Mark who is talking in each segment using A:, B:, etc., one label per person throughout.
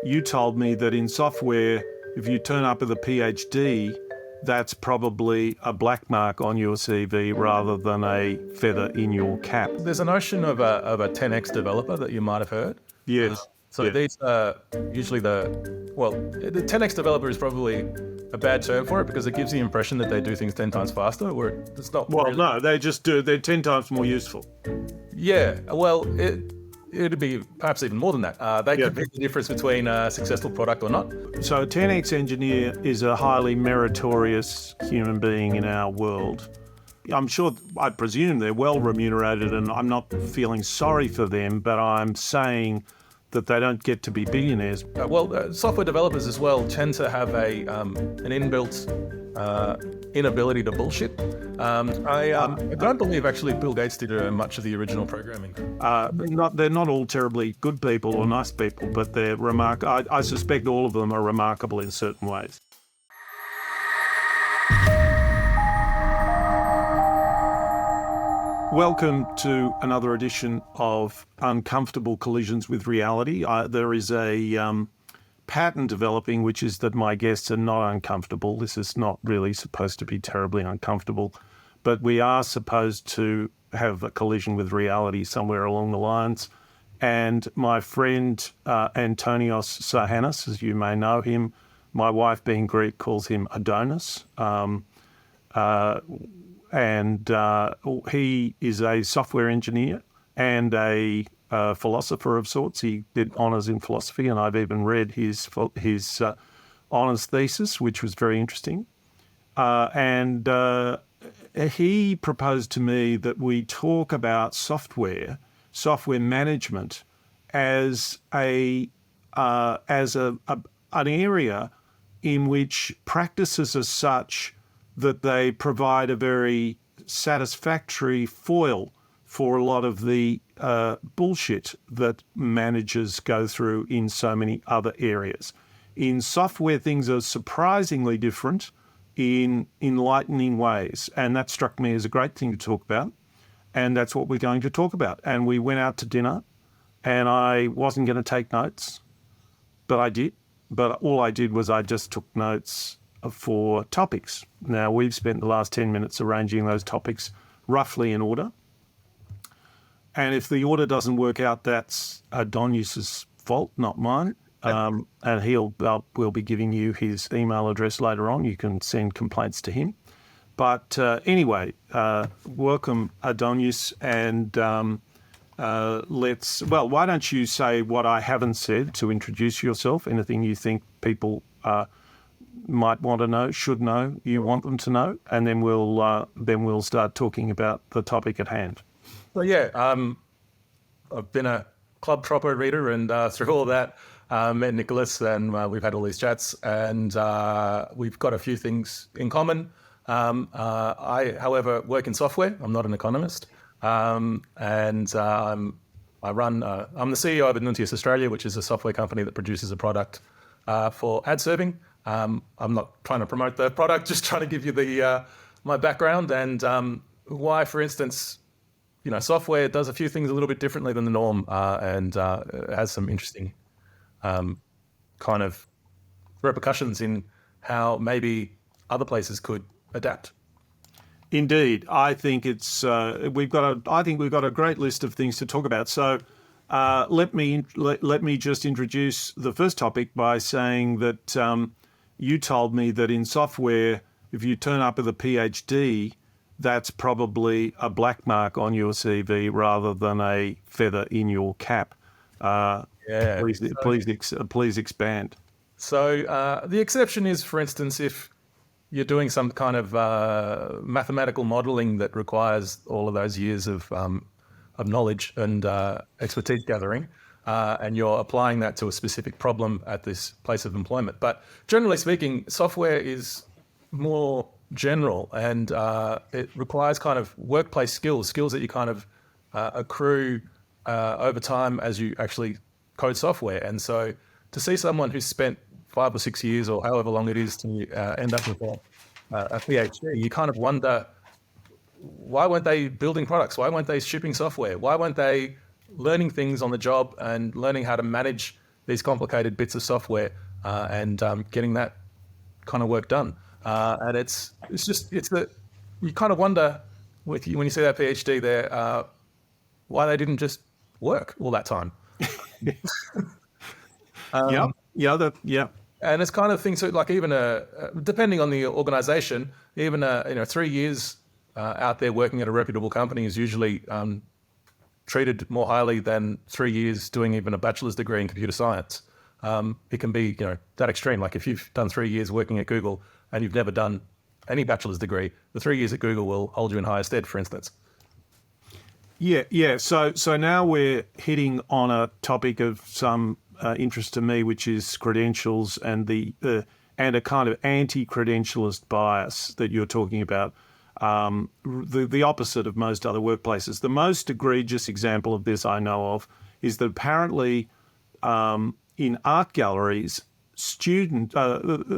A: You told me that in software, if you turn up with a Ph.D, that's probably a black mark on your CV rather than a feather in your cap.
B: There's a notion of a 10x developer that you might have heard.
A: Yes.
B: So these are usually the 10x developer is probably a bad term for it because it gives the impression that they do things 10 times faster, where it's not.
A: Well, no, they just do. They're 10 times more useful.
B: Yeah, well, it'd be perhaps even more than that. They could be the difference between a successful product or not.
A: So a 10x engineer is a highly meritorious human being in our world. I presume they're well remunerated, and I'm not feeling sorry for them, but I'm saying that they don't get to be billionaires.
B: Software developers as well tend to have an inbuilt inability to bullshit. I don't believe actually Bill Gates did much of the original programming.
A: They're not all terribly good people or nice people, but they're I suspect all of them are remarkable in certain ways. Welcome to another edition of Uncomfortable Collisions with Reality. There is a pattern developing, which is that my guests are not uncomfortable. This is not really supposed to be terribly uncomfortable, but we are supposed to have a collision with reality somewhere along the lines. And my friend Antonios Sarhanis, as you may know him, my wife being Greek calls him Adonis. And he is a software engineer and a philosopher of sorts. He did honours in philosophy, and I've even read his honours thesis, which was very interesting. And he proposed to me that we talk about software management as an area in which practices are such that they provide a very satisfactory foil for a lot of the bullshit that managers go through in so many other areas. In software, things are surprisingly different in enlightening ways, and that struck me as a great thing to talk about, and that's what we're going to talk about. And we went out to dinner, and I wasn't going to take notes, but I did. But all I did was I just took notes for topics. Now, we've spent the last 10 minutes arranging those topics roughly in order. And if the order doesn't work out, that's Adonius's fault, not mine. And we'll be giving you his email address later on. You can send complaints to him. But anyway, welcome, Antonios. And why don't you say what I haven't said to introduce yourself, anything you think people might want to know, should know, you want them to know, and then we'll start talking about the topic at hand.
B: Well, yeah, I've been a Club Troppo reader, and through all that, met Nicholas, and we've had all these chats, and we've got a few things in common. I, however, work in software. I'm not an economist, and I'm the CEO of Antonios Australia, which is a software company that produces a product for ad serving. I'm not trying to promote the product, just trying to give you my background and why, for instance, software does a few things a little bit differently than the norm, and it has some interesting kind of repercussions in how maybe other places could adapt.
A: Indeed, I think we've got a great list of things to talk about. So let me just introduce the first topic by saying that you told me that in software, if you turn up with a PhD, that's probably a black mark on your CV rather than a feather in your cap. Please expand.
B: So the exception is, for instance, if you're doing some kind of mathematical modeling that requires all of those years of knowledge and expertise gathering, and you're applying that to a specific problem at this place of employment. But generally speaking, software is more general, and it requires kind of workplace skills that you kind of accrue over time as you actually code software. And so to see someone who's spent 5 or 6 years or however long it is to end up with a PhD, you kind of wonder, why weren't they building products? Why weren't they shipping software? Why weren't they learning things on the job and learning how to manage these complicated bits of software and getting that kind of work done. And it's that you kind of wonder when you see that PhD there, why they didn't just work all that time.
A: Yeah.
B: And it's kind of things like even depending on the organization, even 3 years out there working at a reputable company is usually treated more highly than 3 years doing even a bachelor's degree in computer science. It can be, that extreme. Like if you've done 3 years working at Google and you've never done any bachelor's degree, the 3 years at Google will hold you in higher stead, for instance.
A: Yeah. So now we're hitting on a topic of some interest to me, which is credentials and and a kind of anti-credentialist bias that you're talking about. The opposite of most other workplaces. The most egregious example of this I know of is that apparently in art galleries,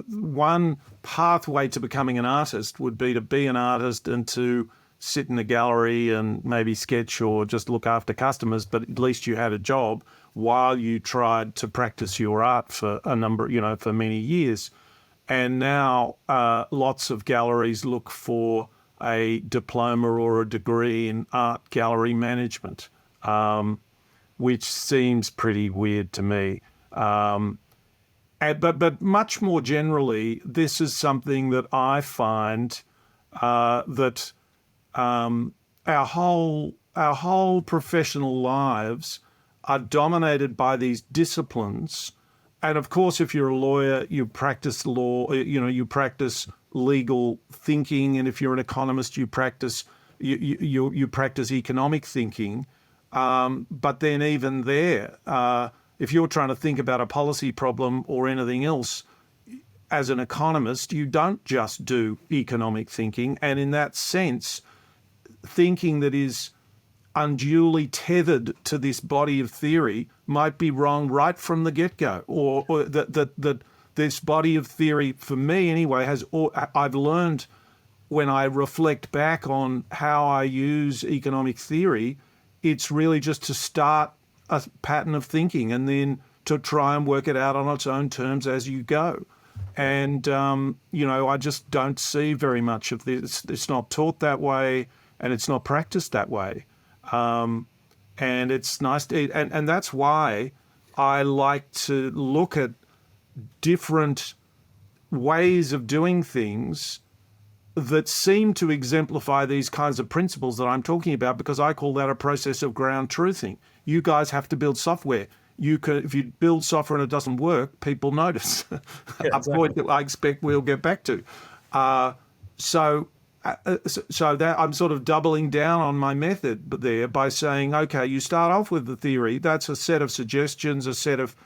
A: one pathway to becoming an artist would be to be an artist and to sit in a gallery and maybe sketch or just look after customers, but at least you had a job while you tried to practice your art for for many years. And now lots of galleries look for a diploma or a degree in art gallery management, which seems pretty weird to me. But much more generally, this is something that I find that our whole professional lives are dominated by these disciplines. And of course, if you're a lawyer, you practice law, you practice legal thinking. And if you're an economist, you practice economic thinking. But then even there, if you're trying to think about a policy problem or anything else, as an economist, you don't just do economic thinking. And in that sense, thinking that is unduly tethered to this body of theory might be wrong right from the get-go, or that this body of theory, for me anyway, I've learned when I reflect back on how I use economic theory, it's really just to start a pattern of thinking and then to try and work it out on its own terms as you go. And, I just don't see very much of this. It's not taught that way and it's not practiced that way. And it's nice and that's why I like to look at different ways of doing things that seem to exemplify these kinds of principles that I'm talking about, because I call that a process of ground truthing. You guys have to build software. If you build software and it doesn't work, people notice. A point that I expect we'll get back to. So that I'm sort of doubling down on my method there by saying, okay, you start off with the theory. That's a set of suggestions, a set of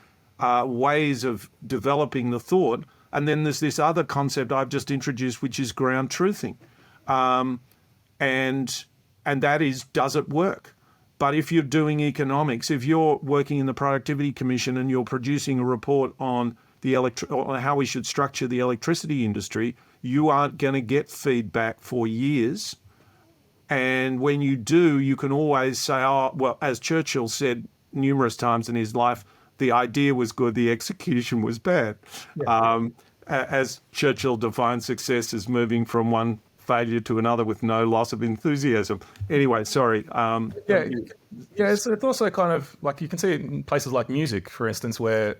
A: ways of developing the thought. And then there's this other concept I've just introduced, which is ground truthing. And that is, does it work? But if you're doing economics, if you're working in the Productivity Commission and you're producing a report on on how we should structure the electricity industry, you aren't going to get feedback for years. And when you do, you can always say, oh, well, as Churchill said numerous times in his life, the idea was good, the execution was bad. Yeah. As Churchill defined success as moving from one failure to another with no loss of enthusiasm. Anyway, sorry.
B: It's also kind of like you can see it in places like music, for instance, where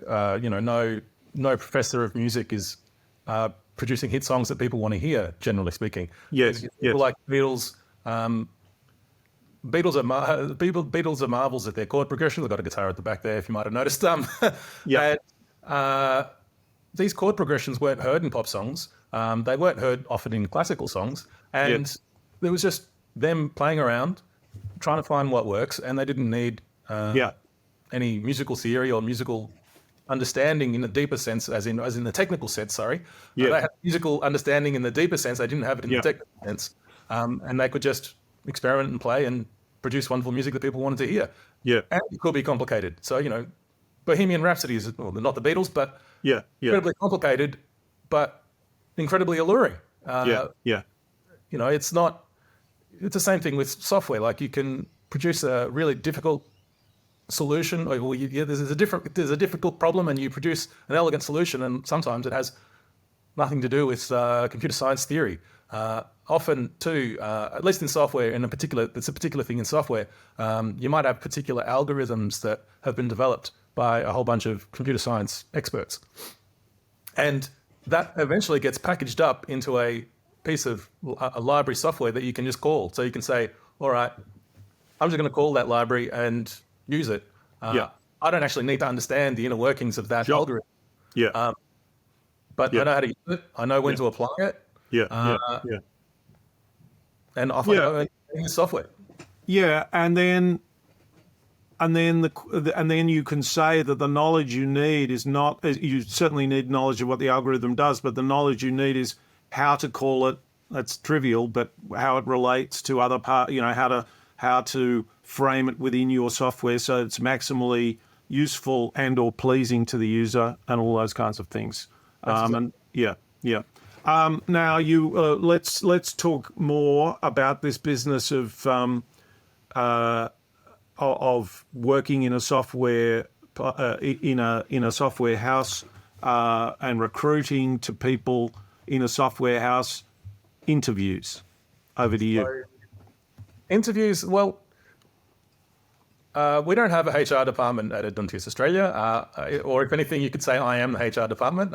B: no professor of music is producing hit songs that people want to hear, generally speaking.
A: Yes.
B: People like Beatles. Beatles are marvels at their chord progression. They've got a guitar at the back there, if you might have noticed. These chord progressions weren't heard in pop songs. They weren't heard often in classical songs. And there was just them playing around, trying to find what works, and they didn't need any musical theory or musical understanding in the deeper sense, as in the technical sense, sorry. They had musical understanding in the deeper sense. They didn't have it in the technical sense. And they could just experiment and play and produce wonderful music that people wanted to hear. Yeah. And it could be complicated. So, Bohemian Rhapsody is, well, not the Beatles, but incredibly complicated, but incredibly alluring. It's the same thing with software. Like you can produce a really difficult solution, or there's a difficult problem, and you produce an elegant solution, and sometimes it has nothing to do with computer science theory. Often, too, at least in software, it's a particular thing in software. You might have particular algorithms that have been developed by a whole bunch of computer science experts, and that eventually gets packaged up into a piece of a library software that you can just call. So you can say, all right, I'm just going to call that library and use it. I don't actually need to understand the inner workings of that algorithm. But I know how to use it. I know when to apply it. And off I go and use software.
A: And then you can say that the knowledge you need is not. You certainly need knowledge of what the algorithm does, but the knowledge you need is how to call it. That's trivial, but how it relates to other part. How to frame it within your software so it's maximally useful and or pleasing to the user, and all those kinds of things. Now let's talk more about this business of working in a software in a software house and recruiting to people in a software house. Interviews. Over to you.
B: So, interviews. Well, we don't have a HR department at Antonios Australia, or if anything, you could say I am the HR department.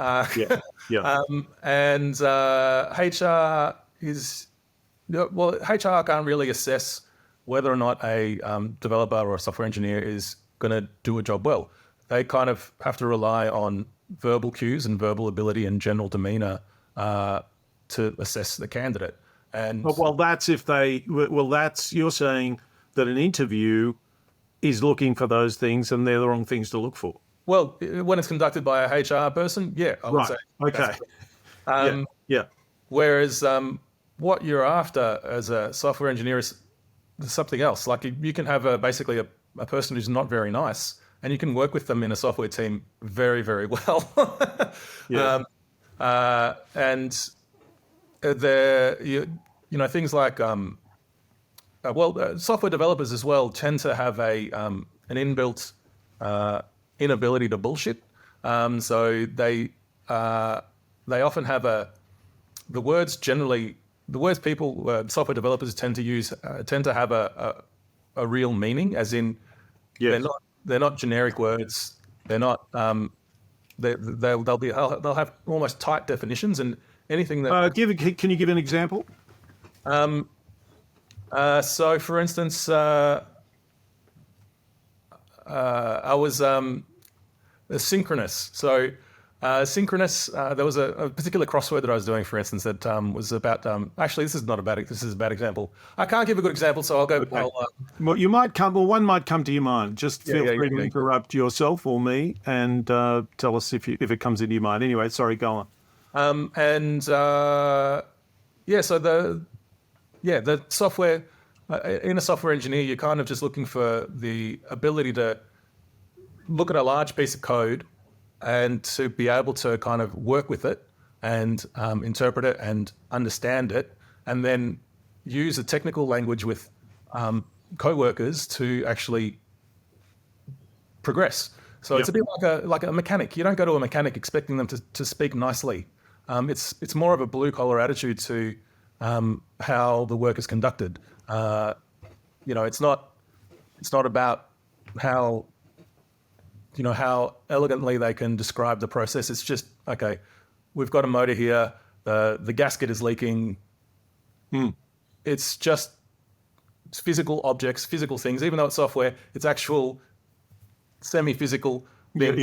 B: And HR is, well, HR can't really assess whether or not a developer or a software engineer is going to do a job well. They kind of have to rely on verbal cues and verbal ability and general demeanor to assess the candidate. And you're saying that an interview is looking for those things, and they're the wrong things to look for. Well, when it's conducted by a HR person, I would say.
A: Okay.
B: Whereas what you're after as a software engineer is something else. Like you can have basically a person who's not very nice, and you can work with them in a software team very, very well. And things like software developers as well tend to have an inbuilt inability to bullshit. So they often have the words people software developers tend to have a real meaning, as in they're not generic words. They're not they'll have almost tight definitions, and anything that
A: can you give an example?
B: So, for instance, I was synchronous. So, synchronous. There was a particular crossword that I was doing, for instance, that was about. Actually, this is a bad example. I can't give a good example, so I'll go. Okay.
A: One might come to your mind. Just feel free to interrupt yourself or me and tell us if it comes into your mind. Anyway, sorry, go on.
B: So the software, in a software engineer, you're kind of just looking for the ability to look at a large piece of code and to be able to kind of work with it and interpret it and understand it, and then use a technical language with co-workers to actually progress. So it's a bit like a mechanic. You don't go to a mechanic expecting them to speak nicely. It's more of a blue collar attitude to how the work is conducted. It's not about how elegantly they can describe the process. It's just, okay, we've got a motor here. The gasket is leaking. It's physical objects, physical things. Even though it's software, it's actual semi-physical things.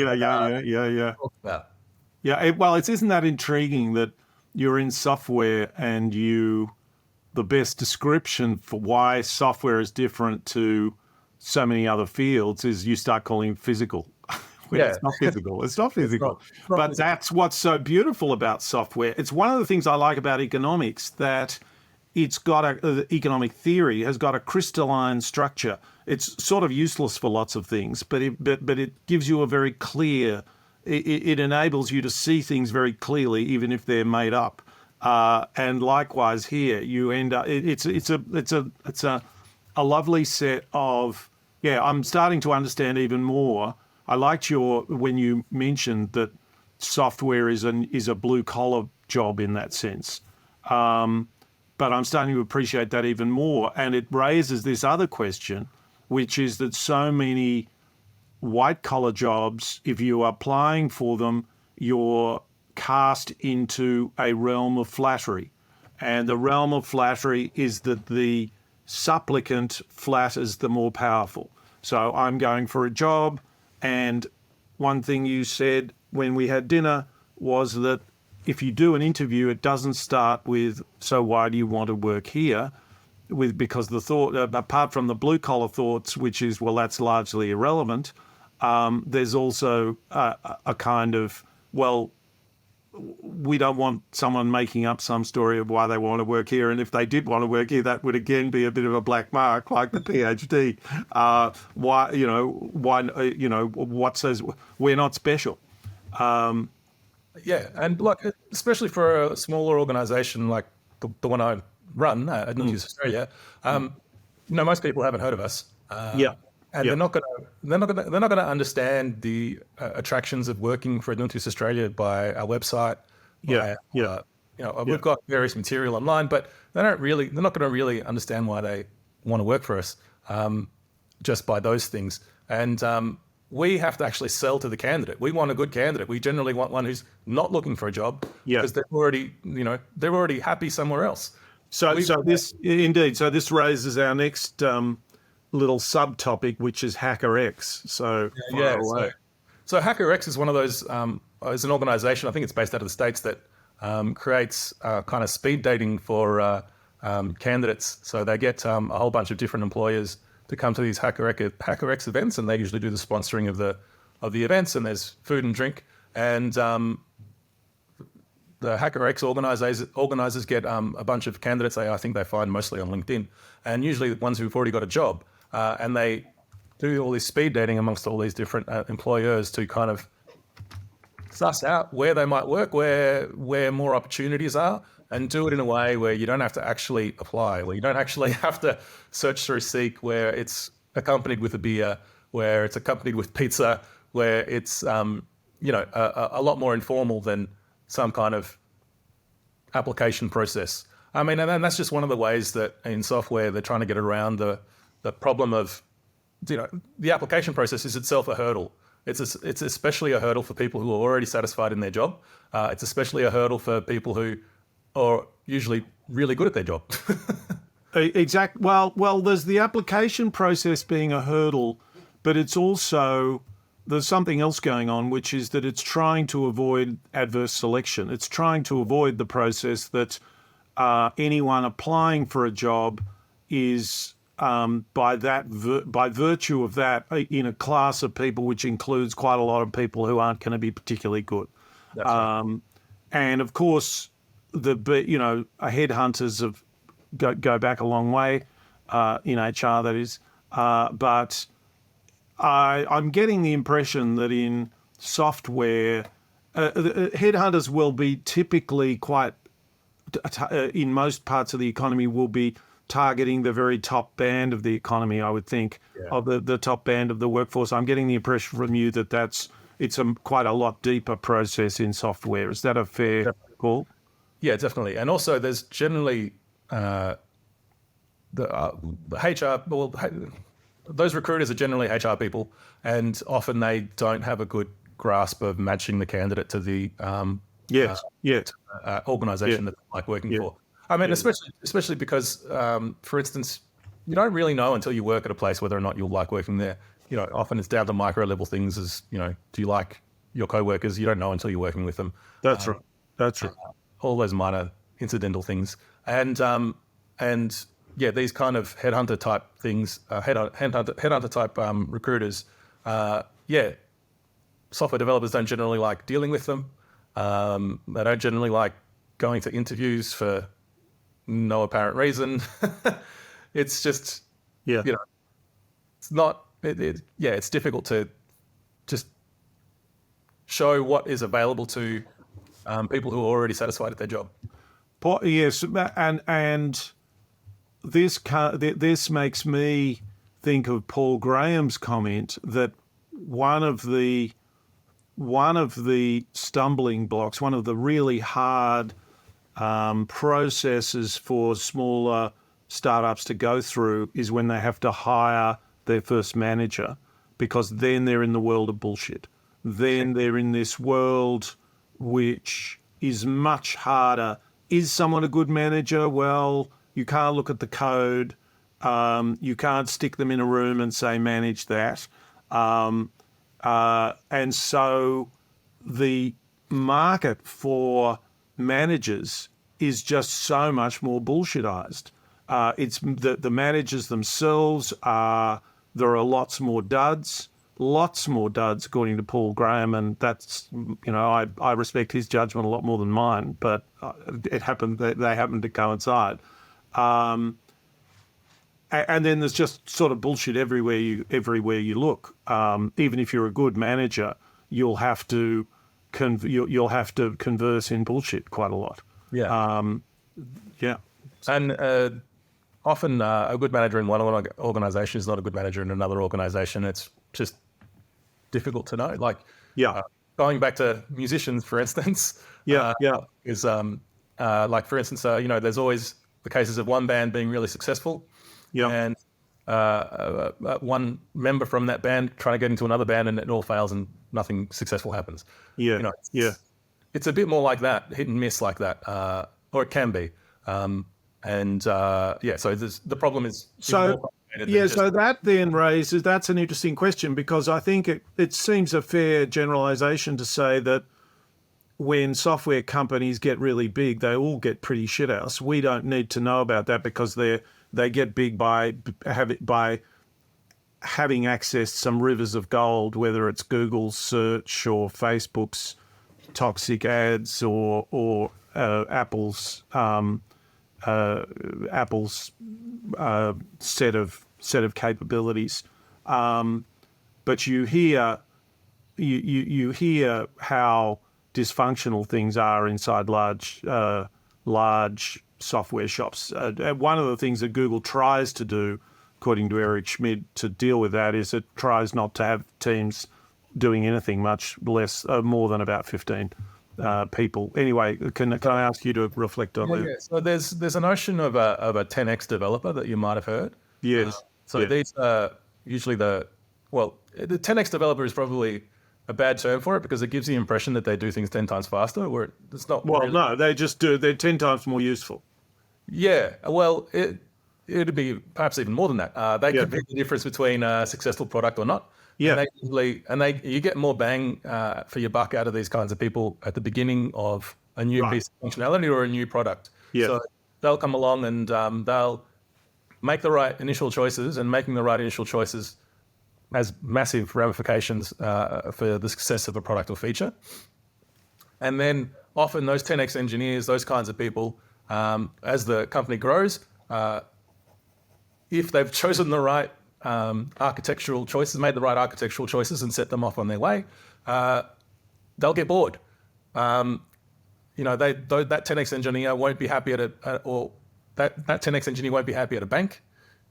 A: Isn't that intriguing that you're in software and the best description for why software is different to so many other fields is you start calling it physical. It's not physical. It's not physical. But that's what's so beautiful about software. It's one of the things I like about economics, that it's got economic theory has got a crystalline structure. It's sort of useless for lots of things, but it gives you a very clear. It enables you to see things very clearly, even if they're made up. And likewise here, you end up. It's a lovely set of Yeah, I'm starting to understand even more. I liked when you mentioned that software is a blue collar job in that sense. But I'm starting to appreciate that even more. And it raises this other question, which is that so many white collar jobs, if you are applying for them, you're cast into a realm of flattery. And the realm of flattery is that the supplicant flatters the more powerful. So I'm going for a job, and one thing you said when we had dinner was that if you do an interview, it doesn't start with, so why do you want to work here? Because the thought, apart from the blue collar thoughts, which is, well, that's largely irrelevant, there's also a kind of, well, we don't want someone making up some story of why they want to work here. And if they did want to work here, that would again be a bit of a black mark, like the Ph.D. What says we're not special?
B: Yeah, and like especially for a smaller organisation like the one I run, Antonios Australia, most people haven't heard of us.
A: Yeah.
B: And they're not gonna understand the attractions of working for Antonios Australia by our website. We've got various material online, but they're not going to really understand why they want to work for us just by those things. And we have to actually sell to the candidate. We want a good candidate. We generally want one who's not looking for a job because they're already happy somewhere else.
A: So this raises our next little subtopic, which is HackerX. So
B: So HackerX is one of those, is an organization, I think it's based out of the States, that creates kind of speed dating for candidates. So they get a whole bunch of different employers to come to these HackerX events, and they usually do the sponsoring of the events, and there's food and drink. And the HackerX organizers get a bunch of candidates I think they find mostly on LinkedIn, and usually the ones who've already got a job. And they do all this speed dating amongst all these different employers to kind of suss out where they might work, where more opportunities are, and do it in a way where you don't have to actually apply, where you don't actually have to search through Seek, where it's accompanied with a beer, where it's accompanied with pizza, where it's a lot more informal than some kind of application process. I mean, and that's just one of the ways that in software they're trying to get around the problem of, the application process is itself a hurdle. It's especially a hurdle for people who are already satisfied in their job. It's especially a hurdle for people who are usually really good at their job.
A: Exactly. Well, there's the application process being a hurdle, but it's also, there's something else going on, which is that it's trying to avoid adverse selection. It's trying to avoid the process that anyone applying for a job is by virtue of that in a class of people which includes quite a lot of people who aren't going to be particularly good.
B: That's right.
A: And of course, headhunters go back a long way in HR, that is. But I'm getting the impression that in software, headhunters will be typically in most parts of the economy, will be targeting the very top band of the economy, I would think, of the top band of the workforce. I'm getting the impression from you that it's quite a lot deeper process in software. Is that a fair call?
B: Yeah, definitely. And also there's generally the HR, those recruiters are generally HR people, and often they don't have a good grasp of matching the candidate to the organization that they like working for. I mean, especially because, for instance, you don't really know until you work at a place whether or not you'll like working there. Often it's down to micro level things as, do you like your coworkers? You don't know until you're working with them.
A: That's right. That's right.
B: All those minor incidental things. And these kind of headhunter type things, headhunter type recruiters, software developers don't generally like dealing with them. They don't generally like going to interviews for no apparent reason. It's just, it's not, it's difficult to just show what is available to people who are already satisfied at their job.
A: Yes, and this makes me think of Paul Graham's comment that one of the stumbling blocks, one of the really hard processes for smaller startups to go through is when they have to hire their first manager, because then they're in the world of bullshit. Then they're in this world which is much harder. Is someone a good manager? Well, you can't look at the code. You can't stick them in a room and say, manage that. And so the market for managers is just so much more bullshitized. It's the managers themselves there are lots more duds, according to Paul Graham, and that's, I respect his judgment a lot more than mine, but they happen to coincide. And then there's just sort of bullshit everywhere you look. Even if you're a good manager, you'll have to converse in bullshit quite a lot.
B: Yeah.
A: Yeah.
B: And often a good manager in one organization is not a good manager in another organization. It's just difficult to know. Like, going back to musicians, for instance, is like, for instance, there's always the cases of one band being really successful, and one member from that band trying to get into another band, and it all fails and nothing successful happens. It's a bit more like that, hit and miss like that, or it can be. So the problem is more complicated.
A: So that then raises, that's an interesting question, because I think it seems a fair generalization to say that when software companies get really big, they all get pretty shithouse. We don't need to know about that because they get big by having accessed some rivers of gold, whether it's Google's search or Facebook's toxic ads or Apple's set of capabilities. But you hear how dysfunctional things are inside large software shops. One of the things that Google tries to do, according to Eric Schmidt, to deal with that is it tries not to have teams doing anything much less, more than about 15 people. Anyway, can I ask you to reflect on that?
B: Yeah. So there's a notion of a 10x developer that you might have heard.
A: Yes.
B: These are usually the 10x developer is probably a bad term for it because it gives the impression that they do things 10 times faster, where it's not.
A: Well, no, they just do. They're 10 times more useful.
B: Yeah. Well, it'd be perhaps even more than that. They could be the difference between a successful product or not.
A: Yeah.
B: You get more bang for your buck out of these kinds of people at the beginning of a new piece of functionality or a new product.
A: Yeah. So
B: they'll come along and they'll make the right initial choices, and making the right initial choices has massive ramifications for the success of a product or feature. And then often those 10x engineers, those kinds of people, as the company grows, if they've chosen the right architectural choices, made the right architectural choices and set them off on their way, they'll get bored. That 10x engineer won't be happy that 10x engineer won't be happy at a bank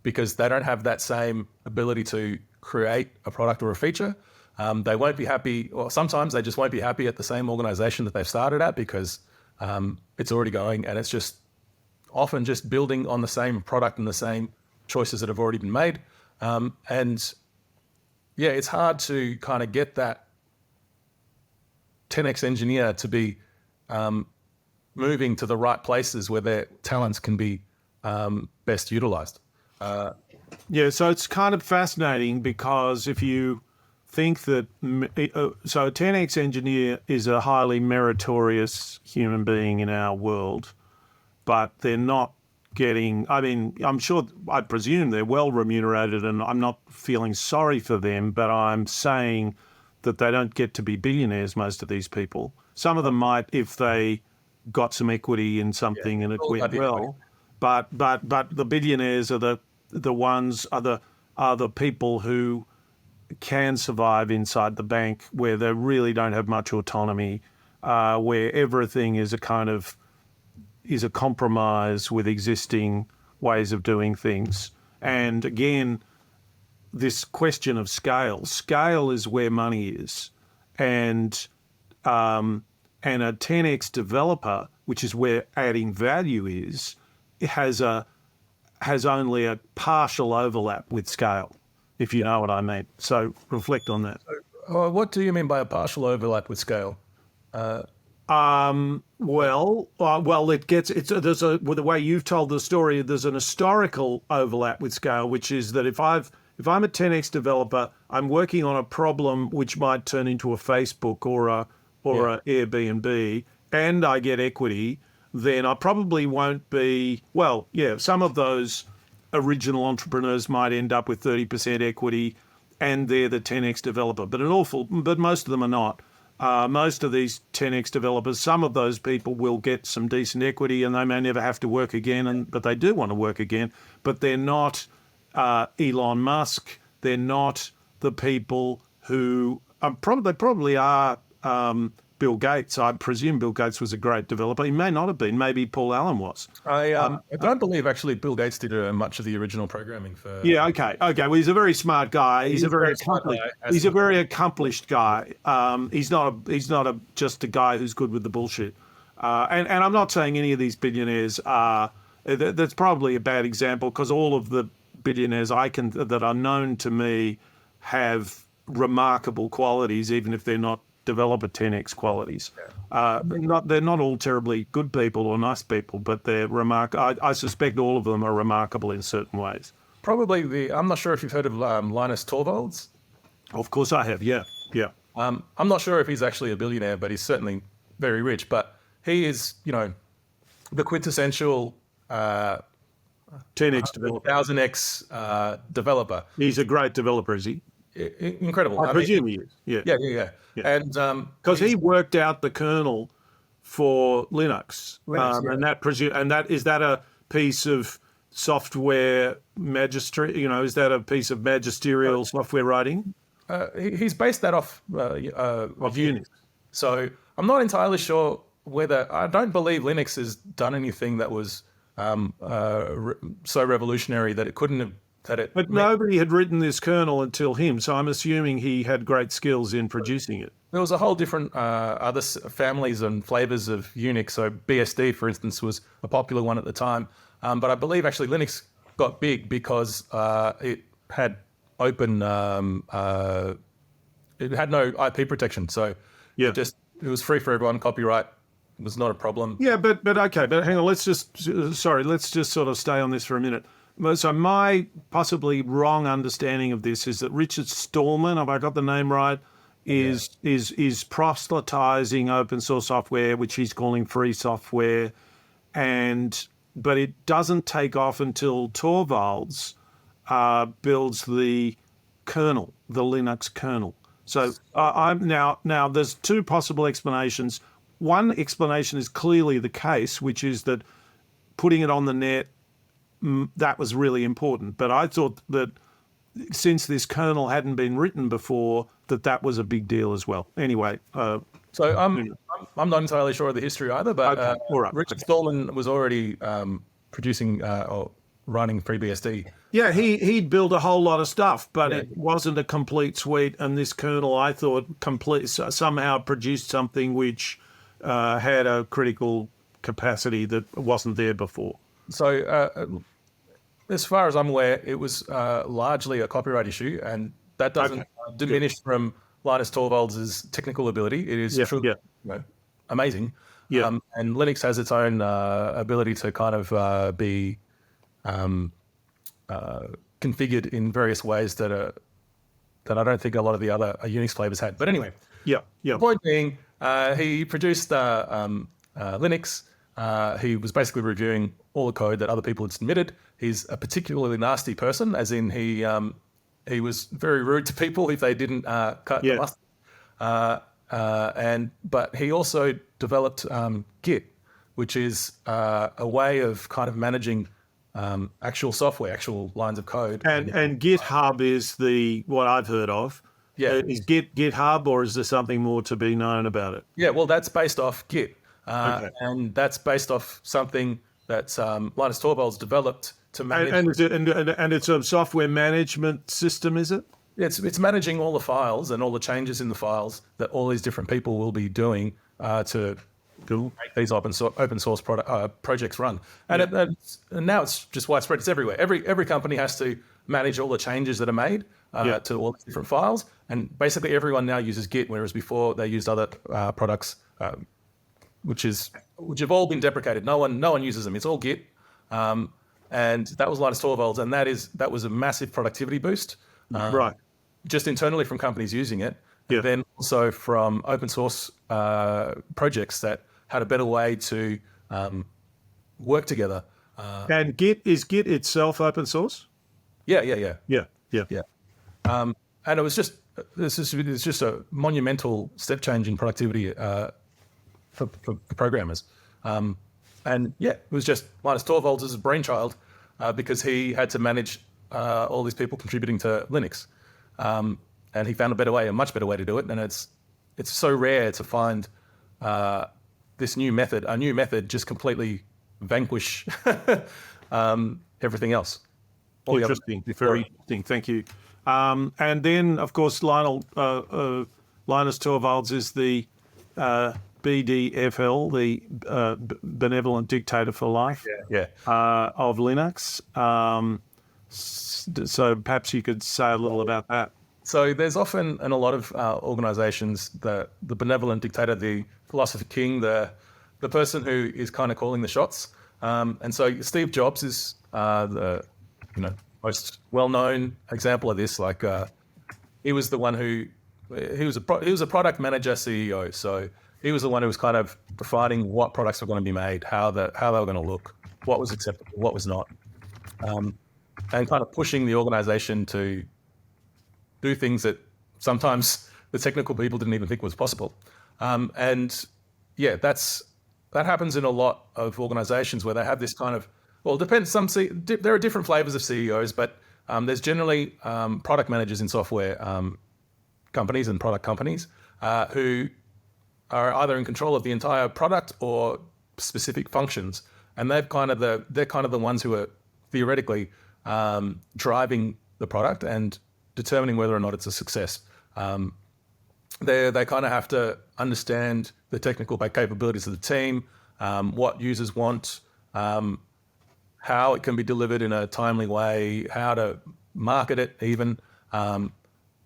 B: because they don't have that same ability to create a product or a feature. They won't be happy, or sometimes they just won't be happy at the same organization that they've started at because it's already going, and it's just often just building on the same product and the same choices that have already been made. It's hard to kind of get that 10x engineer to be moving to the right places where their talents can be best utilized.
A: So it's kind of fascinating because if you think that, so a 10x engineer is a highly meritorious human being in our world, but they're not getting, I presume they're well remunerated, and I'm not feeling sorry for them, but I'm saying that they don't get to be billionaires, most of these people. Some of them might if they got some equity in something and it went well. But the billionaires are the people who can survive inside the bank, where they really don't have much autonomy, where everything is a compromise with existing ways of doing things. And again, this question of scale. Scale is where money is, and a 10x developer, which is where adding value is, it has only a partial overlap with scale, if you know what I mean. So reflect on that.
B: What do you mean by a partial overlap with scale?
A: With the way you've told the story, there's an historical overlap with scale, which is that if I'm a 10x developer, I'm working on a problem which might turn into a Facebook or a Airbnb, and I get equity, then I probably won't be, some of those original entrepreneurs might end up with 30% equity and they're the 10x developer, but most of them are not. Most of these 10x developers, some of those people will get some decent equity and they may never have to work again, but they do want to work again, but they're not Elon Musk. They're not the people who they probably are Bill Gates. I presume Bill Gates was a great developer. He may not have been. Maybe Paul Allen was.
B: I don't believe actually Bill Gates did much of the original programming for.
A: Yeah. Okay. Well, he's a very smart guy. He's a very accomplished guy. He's not just a guy who's good with the bullshit. And I'm not saying any of these billionaires are. That's probably a bad example because all of the billionaires that are known to me have remarkable qualities, even if they're not developer 10x qualities. They're not all terribly good people or nice people, but they're I suspect all of them are remarkable in certain ways.
B: Probably I'm not sure if you've heard of Linus Torvalds.
A: Of course I have, yeah.
B: I'm not sure if he's actually a billionaire, but he's certainly very rich. But he is, the quintessential
A: 10x developer.
B: 1000x developer.
A: He's a great developer, is he?
B: Incredible.
A: I presume he is. Yeah.
B: And
A: because he worked out the kernel for Linux, and that is that a piece of software is that a piece of magisterial software writing?
B: He's based that off of
A: Unix.
B: So I'm not entirely sure I don't believe Linux has done anything that was so revolutionary that it couldn't have. But
A: nobody had written this kernel until him, so I'm assuming he had great skills in producing it.
B: There was a whole different other families and flavors of Unix. So BSD, for instance, was a popular one at the time. But I believe actually Linux got big because it had open, it had no IP protection. So it was free for everyone. Copyright was not a problem.
A: Yeah, but okay, but hang on. Let's just sort of stay on this for a minute. So my possibly wrong understanding of this is that Richard Stallman, have I got the name right, is proselytizing open source software, which he's calling free software, but it doesn't take off until Torvalds builds the kernel, the Linux kernel. So I'm now there's two possible explanations. One explanation is clearly the case, which is that putting it on the net, that was really important. But I thought that since this kernel hadn't been written before, that was a big deal as well. Anyway.
B: So I'm not entirely sure of the history either, but Richard Stallman was already producing or running FreeBSD.
A: Yeah, he'd built a whole lot of stuff, but it wasn't a complete suite. And this kernel, I thought, somehow produced something which had a critical capacity that wasn't there before.
B: So as far as I'm aware, it was largely a copyright issue, and that doesn't diminish from Linus Torvalds' technical ability. It is truly amazing. Yeah. And Linux has its own ability to kind of be configured in various ways that I don't think a lot of the other Unix flavors had. But anyway, the point being, he produced Linux. He was basically reviewing all the code that other people had submitted. He's a particularly nasty person, as in he was very rude to people if they didn't cut the mustard. But he also developed Git, which is a way of kind of managing actual software, actual lines of code.
A: And GitHub is what I've heard of. Yeah, is GitHub, or is there something more to be known about it?
B: Yeah, well, that's based off Git. And that's based off something that Linus Torvalds developed to manage.
A: And it's a software management system, is it?
B: It's managing all the files and all the changes in the files that all these different people will be doing to make these open source projects run. And, and now it's just widespread. It's everywhere. Every company has to manage all the changes that are made to all the different files. And basically everyone now uses Git, whereas before they used other products, which have all been deprecated. No one uses them. It's all Git. And that was Linus Torvalds, and that was a massive productivity boost.
A: Right.
B: Just internally from companies using it, and then also from open source projects that had a better way to work together.
A: And is Git itself open source?
B: Yeah. And it was just a monumental step change in productivity for programmers. And it was just Linus Torvalds' brainchild because he had to manage all these people contributing to Linux. And he found a much better way to do it. And it's so rare to find a new method just completely vanquish everything else.
A: Interesting, very interesting. Thank you. And then, of course, Linus Torvalds is the BDFL, the benevolent dictator for life of Linux. So perhaps you could say a little about that.
B: So there's often in a lot of organizations the benevolent dictator, the philosopher king, the person who is kind of calling the shots. And so Steve Jobs is the most well-known example of this. Like he was the one he was a product manager CEO. So he was the one who was kind of defining what products were going to be made, how they were going to look, what was acceptable, what was not, and kind of pushing the organization to do things that sometimes the technical people didn't even think was possible. That happens in a lot of organizations where they have this kind of, well, it depends. There are different flavors of CEOs, but there's generally product managers in software companies and product companies who are either in control of the entire product or specific functions, and they're kind of the ones who are theoretically driving the product and determining whether or not it's a success. They kind of have to understand the technical capabilities of the team, what users want, how it can be delivered in a timely way, how to market it even. And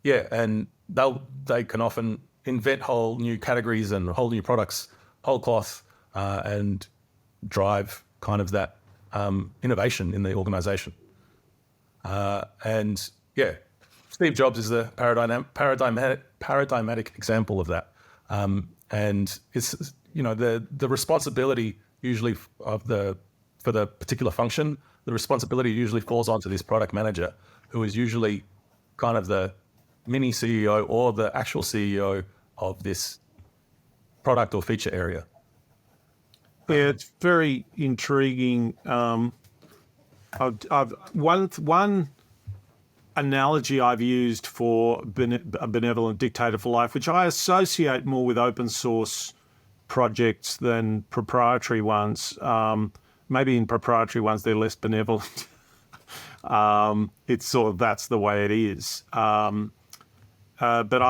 B: they can often invent whole new categories and whole new products, whole cloth, and drive kind of that innovation in the organization. Steve Jobs is the paradigmatic example of that. And it's the responsibility usually for the particular function, the responsibility usually falls onto this product manager, who is usually kind of the mini CEO or the actual CEO of this product or feature area.
A: Yeah, it's very intriguing. One analogy I've used for a benevolent dictator for life, which I associate more with open source projects than proprietary ones. Maybe in proprietary ones they're less benevolent. It's sort of, that's the way it is. But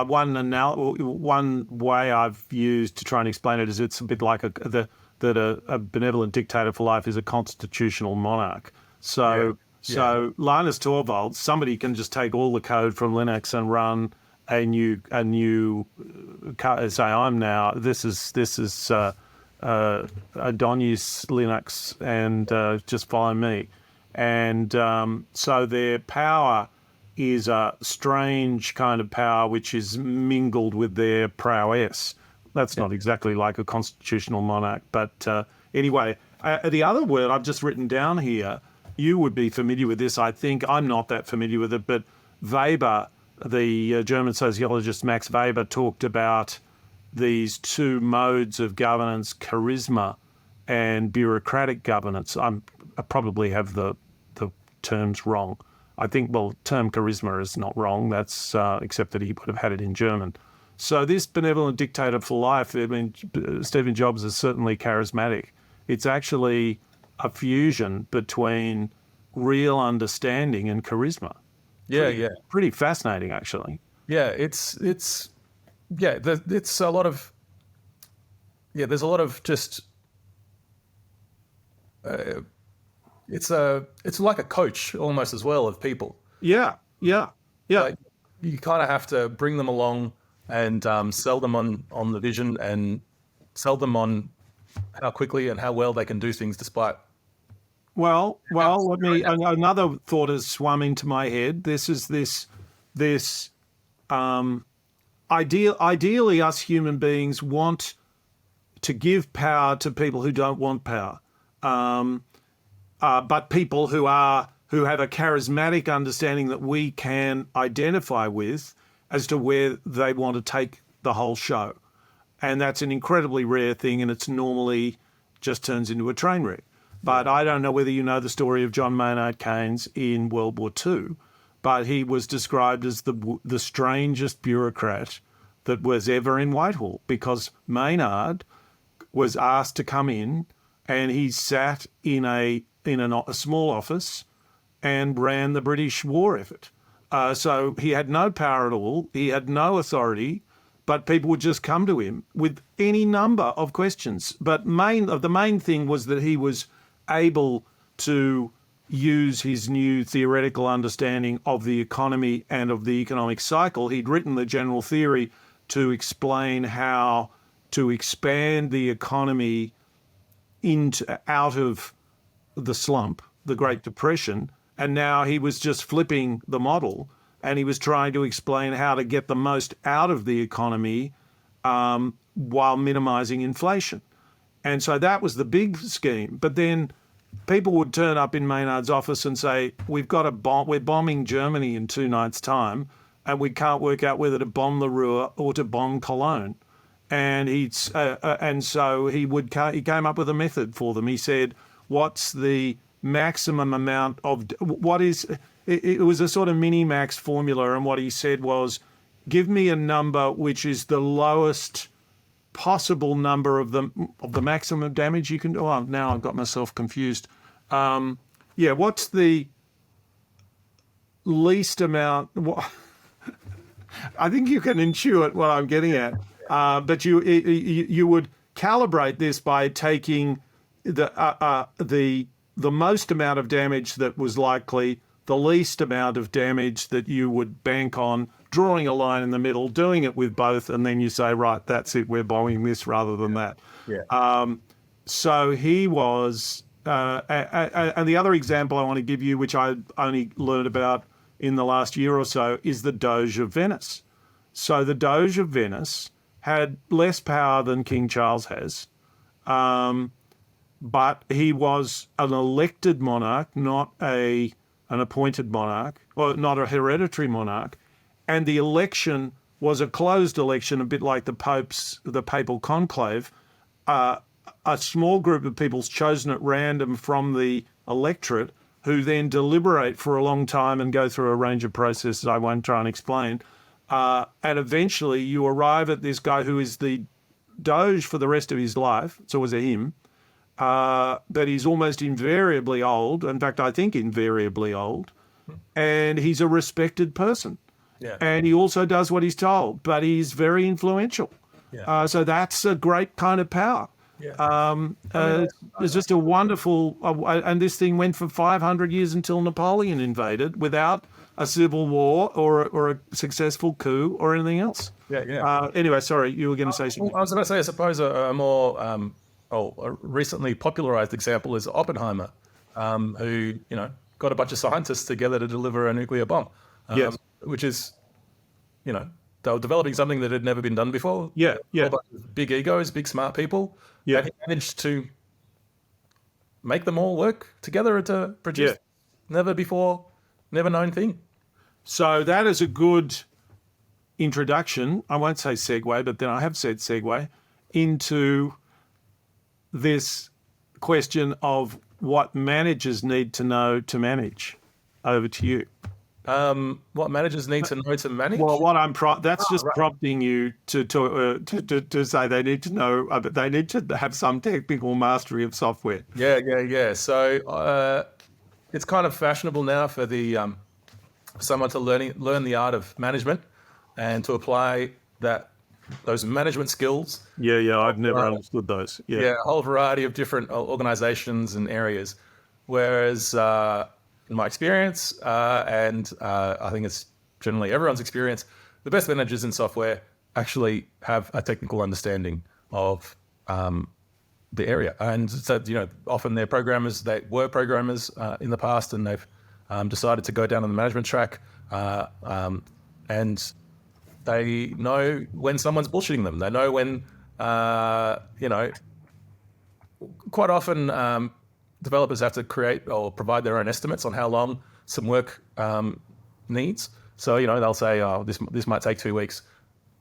A: one way I've used to try and explain it is it's a bit like a benevolent dictator for life is a constitutional monarch. So Linus Torvalds, somebody can just take all the code from Linux and run a new say this is Antonios Linux and just follow me. And so their power is a strange kind of power which is mingled with their prowess. That's not exactly like a constitutional monarch. But anyway, the other word I've just written down here, you would be familiar with this, I think. I'm not that familiar with it, but Weber, the German sociologist Max Weber, talked about these two modes of governance, charisma and bureaucratic governance. I probably have the terms wrong. I think, term charisma is not wrong. That's except that he would have had it in German. So this benevolent dictator for life, I mean, Stephen Jobs is certainly charismatic. It's actually a fusion between real understanding and charisma.
B: Yeah.
A: Pretty fascinating, actually.
B: Yeah, it's a lot of there's a lot of just it's like a coach almost as well of people.
A: Yeah.
B: Like, you kind of have to bring them along and sell them on the vision and sell them on how quickly and how well they can do things despite.
A: Well, another thought has swum into my head. Ideally, us human beings want to give power to people who don't want power, but people who have a charismatic understanding that we can identify with as to where they want to take the whole show, and that's an incredibly rare thing, and it's normally just turns into a train wreck. But I don't know whether you know the story of John Maynard Keynes in World War II, but he was described as the strangest bureaucrat that was ever in Whitehall, because Maynard was asked to come in and he sat in a small office and ran the British war effort. So he had no power at all. He had no authority, but people would just come to him with any number of questions. But the main thing was that he was able to use his new theoretical understanding of the economy and of the economic cycle. He'd written the general theory to explain how to expand the economy out of the slump, the Great Depression, and now he was just flipping the model, and he was trying to explain how to get the most out of the economy while minimizing inflation. And so that was the big scheme. But then people would turn up in Maynard's office and say, we're bombing Germany in 2 nights' time, and we can't work out whether to bomb the Ruhr or to bomb Cologne. And so he came up with a method for them. He said, what's the maximum amount of, it was a sort of mini-max formula, and what he said was, give me a number which is the lowest possible number of the maximum damage you can do. Oh, now I've got myself confused. What's the least amount? I think you can intuit what I'm getting at. But you would calibrate this by taking the most amount of damage that was likely, the least amount of damage that you would bank on, drawing a line in the middle, doing it with both, and then you say, right, that's it, we're bombing this rather than that.
B: Yeah.
A: So he was, and the other example I want to give you, which I only learned about in the last year or so, is the Doge of Venice. So the Doge of Venice had less power than King Charles has, but he was an elected monarch, not an appointed monarch, or not a hereditary monarch, and the election was a closed election, a bit like the papal conclave. A small group of people chosen at random from the electorate, who then deliberate for a long time and go through a range of processes I won't try and explain. And eventually you arrive at this guy who is the Doge for the rest of his life. It's always a him. But he's almost invariably old. In fact, I think invariably old. And he's a respected person.
B: Yeah.
A: And he also does what he's told, but he's very influential.
B: Yeah.
A: So that's a great kind of power.
B: Yeah.
A: It's just a wonderful, and this thing went for 500 years until Napoleon invaded without a civil war or a successful coup or anything else.
B: Yeah.
A: Anyway, sorry, you were going to say something.
B: I was going to say, I suppose a more a recently popularized example is Oppenheimer, who got a bunch of scientists together to deliver a nuclear bomb.
A: Yes.
B: Which is, they were developing something that had never been done before.
A: Yeah.
B: Big egos, big smart people.
A: Yeah.
B: And he managed to make them all work together to produce never before, never known thing.
A: So that is a good introduction. I won't say segue, but then I have said segue into this question of what managers need to know to manage. Over to you.
B: What managers need to know to manage?
A: Well, what that's just prompting you to say they need to know, but they need to have some technical mastery of software.
B: Yeah. So it's kind of fashionable now for the someone to learn the art of management and to apply those management skills.
A: Yeah, I've never understood those. Yeah.
B: Yeah, a whole variety of different organizations and areas. Whereas in my experience, and I think it's generally everyone's experience, the best managers in software actually have a technical understanding of the area. And so, often they're programmers, they were programmers in the past, and they've decided to go down on the management track. And they know when someone's bullshitting them. They know when, quite often developers have to create or provide their own estimates on how long some work needs. So, they'll say, oh, this might take 2 weeks.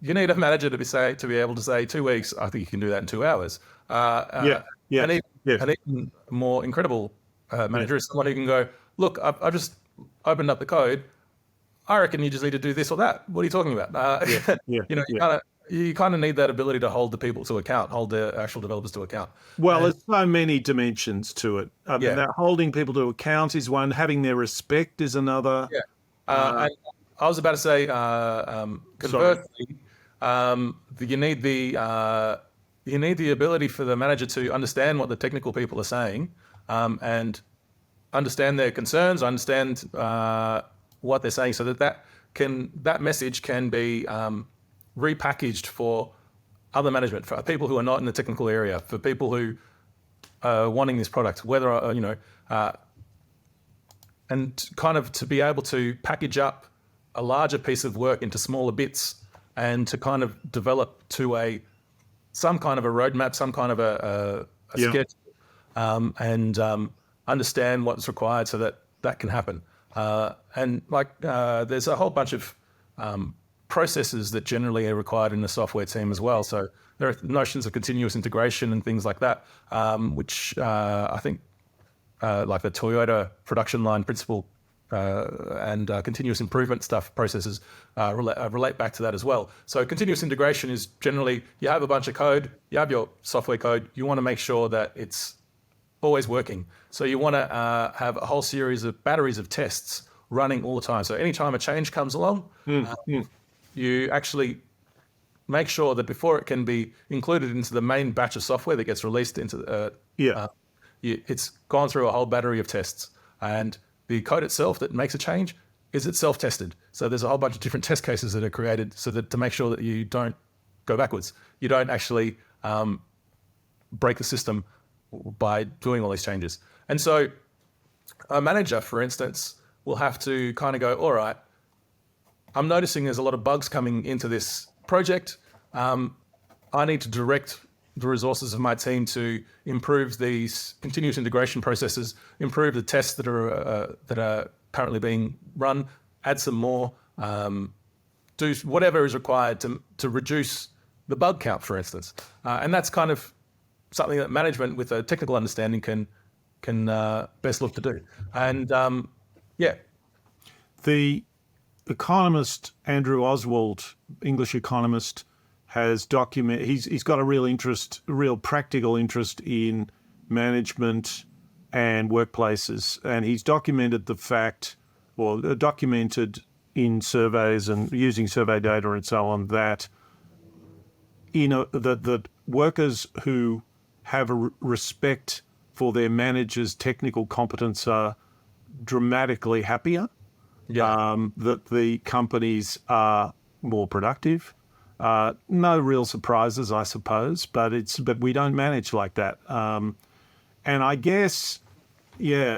B: You need a manager to be able to say 2 weeks. I think you can do that in 2 hours. And even more incredible manager is someone who can go, look, I've just opened up the code. I reckon you just need to do this or that. What are you talking about? You kind of need that ability to hold the people to account, hold the actual developers to account.
A: Well, there's so many dimensions to it. That holding people to account is one. Having their respect is another.
B: Yeah. And I was about to say, conversely, you need the ability for the manager to understand what the technical people are saying, and understand their concerns, understand what they're saying, so that message can be repackaged for other management, for people who are not in the technical area, for people who are wanting this product, and kind of to be able to package up a larger piece of work into smaller bits and to kind of develop to some kind of a roadmap, some kind of a sketch, and understand what's required so that can happen. There's a whole bunch of processes that generally are required in the software team as well. So there are notions of continuous integration and things like that, which I think like the Toyota production line principle and continuous improvement processes relate back to that as well. So continuous integration is generally, you have a bunch of code, you have your software code, you want to make sure that it's always working. So you want to have a whole series of batteries of tests running all the time. So anytime a change comes along, you actually make sure that before it can be included into the main batch of software that gets released into it's gone through a whole battery of tests. And the code itself that makes a change is itself tested. So there's a whole bunch of different test cases that are created so that to make sure that you don't go backwards. You don't actually break the system by doing all these changes. And so a manager, for instance, will have to kind of go, all right, I'm noticing there's a lot of bugs coming into this project. I need to direct the resources of my team to improve these continuous integration processes, improve the tests that are currently being run, add some more, do whatever is required to reduce the bug count, for instance. And that's kind of something that management with a technical understanding can best look to do. And
A: the economist Andrew Oswald, English economist, has documented. He's got a real practical interest in management and workplaces, and he's documented the fact, or documented in surveys and using survey data and so on, that that workers who have a respect for their managers' technical competence are dramatically happier. That the companies are more productive. No real surprises, I suppose, but we don't manage like that. And I guess, we've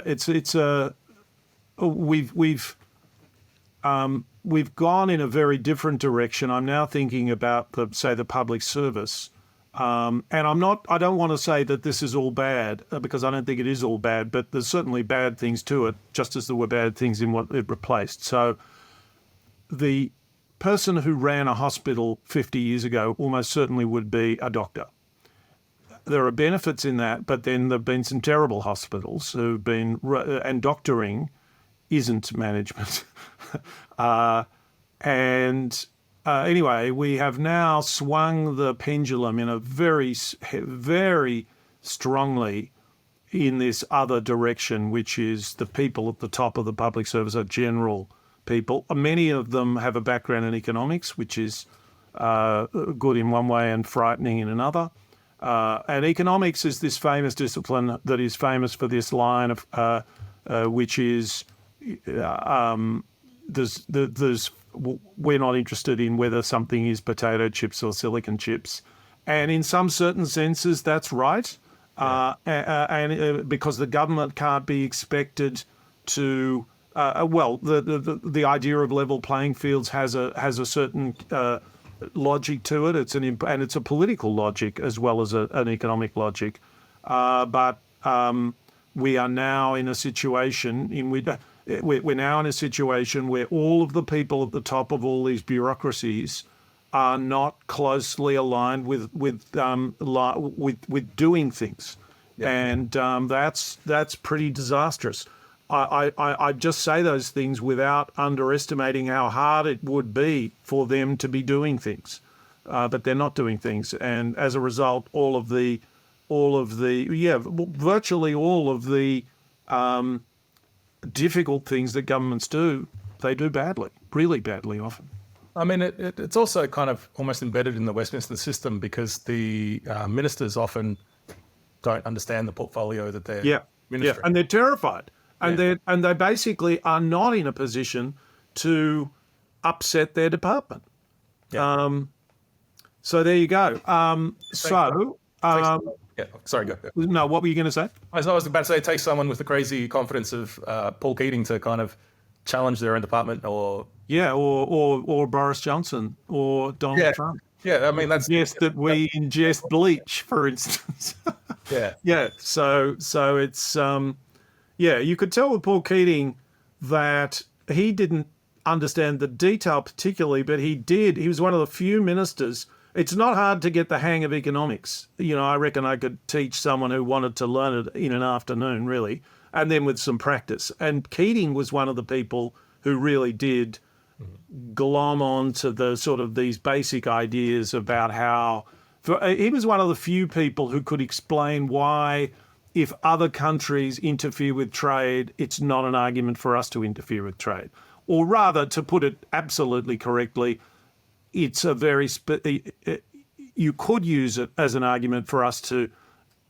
A: gone in a very different direction. I'm now thinking about the public service. And I don't want to say that this is all bad, because I don't think it is all bad, but there's certainly bad things to it, just as there were bad things in what it replaced. So the person who ran a hospital 50 years ago almost certainly would be a doctor. There are benefits in that, but then there have been some terrible hospitals who've been, and doctoring isn't management. Anyway, we have now swung the pendulum in a very, very strongly in this other direction, which is the people at the top of the public service are general people. Many of them have a background in economics, which is good in one way and frightening in another. And economics is this famous discipline that is famous for this line of which is we're not interested in whether something is potato chips or silicon chips. And in some certain senses, that's right. Because the government can't be expected to, the idea of level playing fields has a certain logic to it. And it's a political logic as well as an economic logic. But we are now in a situation where all of the people at the top of all these bureaucracies are not closely aligned with doing things, and that's pretty disastrous. I just say those things without underestimating how hard it would be for them to be doing things, but they're not doing things, and as a result, virtually all of the difficult things that governments do, they do badly, really badly often.
B: I mean, it's also kind of almost embedded in the Westminster system because the ministers often don't understand the portfolio that they're ministering.
A: And they're terrified, and they basically are not in a position to upset their department. So there you go.
B: Sorry, go.
A: No, what were you going to say?
B: I was about to say it takes someone with the crazy confidence of Paul Keating to kind of challenge their own department, or
A: Boris Johnson or Donald Trump.
B: Yeah, I mean that's
A: that we ingest bleach, for instance. So it's you could tell with Paul Keating that he didn't understand the detail particularly, but he did. He was one of the few ministers. It's not hard to get the hang of economics. I reckon I could teach someone who wanted to learn it in an afternoon, really, and then with some practice. And Keating was one of the people who really did glom on to the sort of these basic ideas about how he was one of the few people who could explain why, if other countries interfere with trade, it's not an argument for us to interfere with trade. Or rather, to put it absolutely correctly, it's a very you could use it as an argument for us to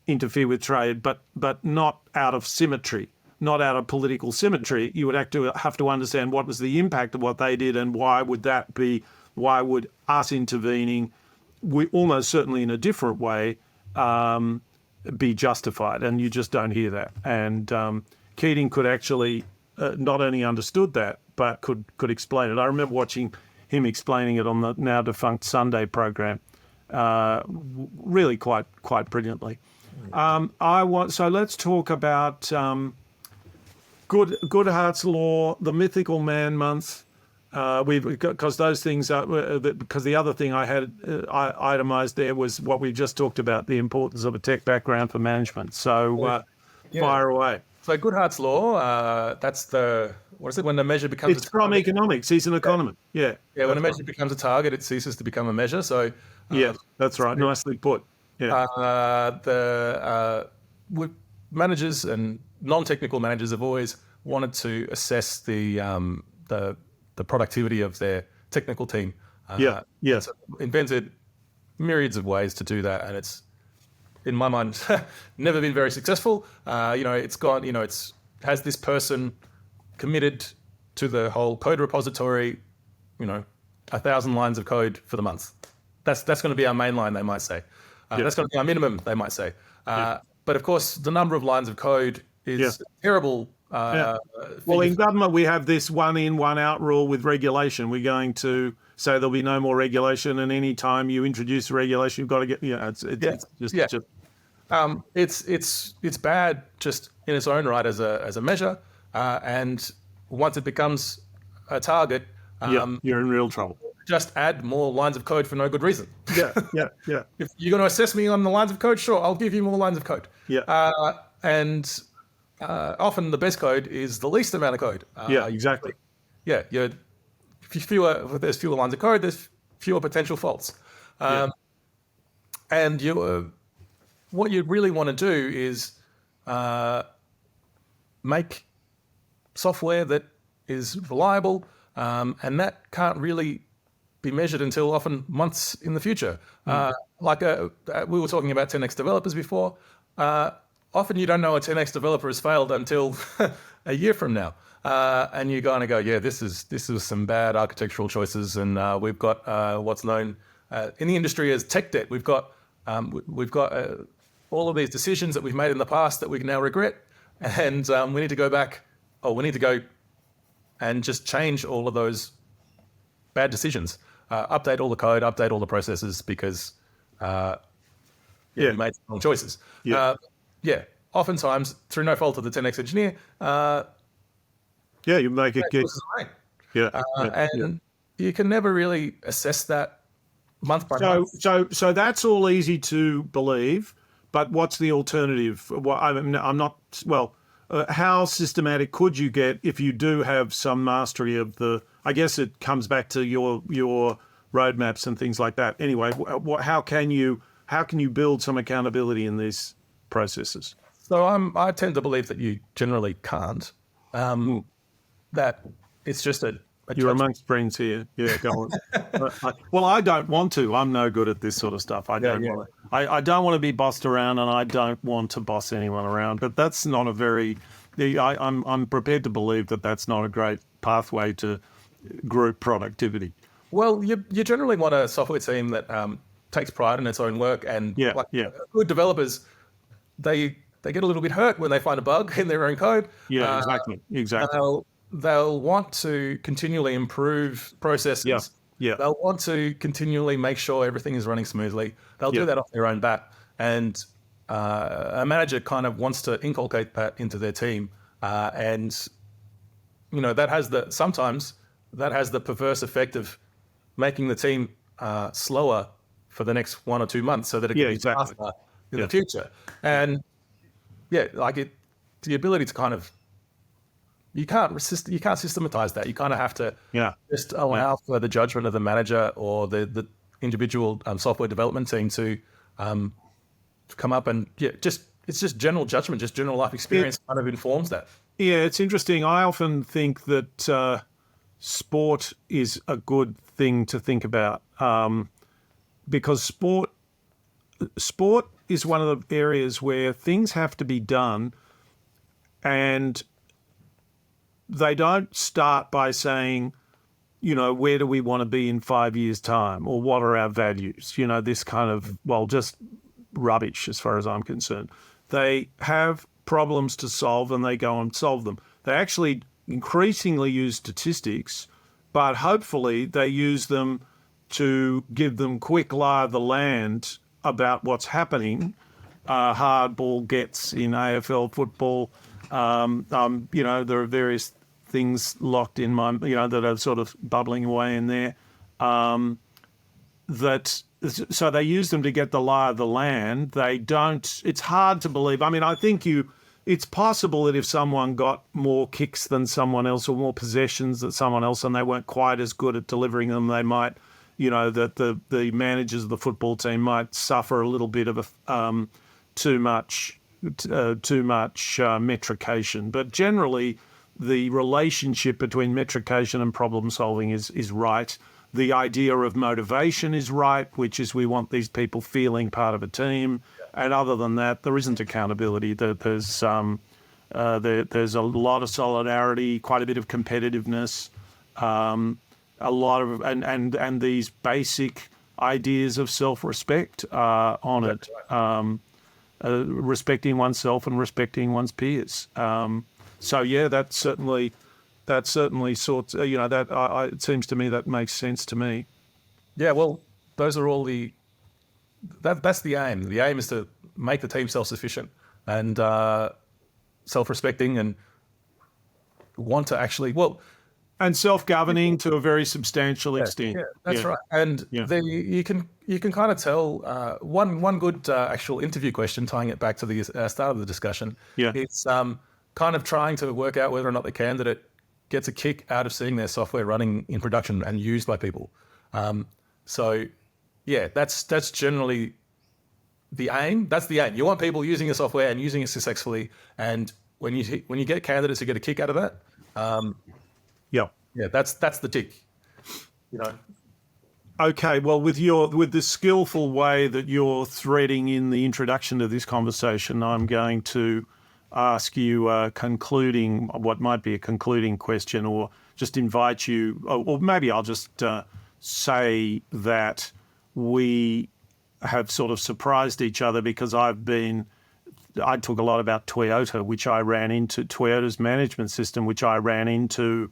A: interfere with trade, but not out of symmetry, not out of political symmetry. You would have to understand what was the impact of what they did, and why would us intervening, almost certainly in a different way, be justified? And you just don't hear that. And Keating could actually not only understood that, but could explain it. I remember watching him explaining it on the now defunct Sunday program, really quite brilliantly. So let's talk about Goodhart's Law, the Mythical Man Month. Because those things are, because the other thing I had itemized there was what we just talked about, the importance of a tech background for management. So fire away.
B: So Goodhart's Law, that's what is it, when the measure becomes
A: It's from economics. He's an economist. Yeah,
B: when a measure becomes a target, it ceases to become a measure. So
A: that's right. Nicely put.
B: Managers and non-technical managers have always wanted to assess the productivity of their technical team.
A: Yes.
B: Invented myriads of ways to do that, and it's, in my mind, never been very successful. It's has this person committed to the whole code repository, 1,000 lines of code for the month. That's going to be our main line, they might say. That's going to be our minimum, they might say. But of course, the number of lines of code is terrible.
A: Well, in government, we have this one in, one out rule with regulation. We're going to say there'll be no more regulation, and any time you introduce a regulation, you've got to get.
B: It's bad just in its own right as a measure, and once it becomes a target,
A: you're in real trouble.
B: Just add more lines of code for no good reason.
A: Yeah.
B: If you're going to assess me on the lines of code, sure, I'll give you more lines of code. Often the best code is the least amount of code.
A: Exactly.
B: If there's fewer lines of code, there's fewer potential faults. And what you really want to do is make software that is reliable, and that can't really be measured until often months in the future. We were talking about 10x developers before. Often you don't know a 10x developer has failed until a year from now. And you're going to go, yeah, this is some bad architectural choices, and we've got what's known in the industry as tech debt. We've got all of these decisions that we've made in the past that we now regret, and we need to go back, or we need to go and just change all of those bad decisions, update all the code, update all the processes, because we made some wrong choices. Oftentimes through no fault of the 10x engineer.
A: You make it get.
B: And you can never really assess that month by month.
A: So that's all easy to believe, but what's the alternative? Well, I'm not. Well, how systematic could you get if you do have some mastery of the? I guess it comes back to your roadmaps and things like that. Anyway, how can you build some accountability in these processes?
B: So I tend to believe that you generally can't. That it's just a
A: you're amongst friends here. Yeah, go on. Well, I don't want to. I'm no good at this sort of stuff. I don't want to be bossed around, and I don't want to boss anyone around. But that's not a very. I'm prepared to believe that that's not a great pathway to group productivity.
B: Well, you generally want a software team that takes pride in its own work, and good developers, they get a little bit hurt when they find a bug in their own code.
A: Yeah, exactly.
B: They'll want to continually improve processes. They'll want to continually make sure everything is running smoothly. They'll do that off their own bat. And a manager kind of wants to inculcate that into their team. And, sometimes that has the perverse effect of making the team slower for the next 1 or 2 months so that it can be faster in the future. And the ability to kind of, you can't systematize that. You kind of have to just allow for the judgment of the manager or the individual software development team to come up and it's just general judgment, just general life experience kind of informs that.
A: Yeah, it's interesting. I often think that sport is a good thing to think about because sport is one of the areas where things have to be done, and they don't start by saying, where do we want to be in 5 years' time, or what are our values? This kind of, just rubbish as far as I'm concerned. They have problems to solve and they go and solve them. They actually increasingly use statistics, but hopefully they use them to give them quick lie of the land about what's happening. Hardball gets in AFL football. There are various things locked in my, that are sort of bubbling away in there. So they use them to get the lie of the land. They don't. It's hard to believe. I mean, I think it's possible that if someone got more kicks than someone else or more possessions than someone else, and they weren't quite as good at delivering them, they might, that the managers of the football team might suffer a little bit of too much metrication. But generally, the relationship between metrication and problem solving is right. The idea of motivation is right, which is we want these people feeling part of a team. And other than that, there isn't accountability. There's a lot of solidarity, quite a bit of competitiveness, a lot of and these basic ideas of self-respect on it. Respecting oneself and respecting one's peers. That certainly sorts. It seems to me that makes sense to me.
B: Yeah, well, those are all that's the aim. The aim is to make the team self-sufficient and self-respecting, and want to actually
A: and self-governing to a very substantial extent.
B: Yeah, that's right. And you can kind of tell one good actual interview question, tying it back to the start of the discussion. Yeah, it's kind of trying to work out whether or not the candidate gets a kick out of seeing their software running in production and used by people. That's generally the aim. That's the aim. You want people using your software and using it successfully. And when you get candidates who get a kick out of that,
A: Yeah.
B: yeah, that's the tick. You know.
A: Okay, well, with the skillful way that you're threading in the introduction to this conversation, I'm going to ask you what might be a concluding question, or just invite you, or maybe I'll just say that we have sort of surprised each other, because I talk a lot about Toyota's management system, which I ran into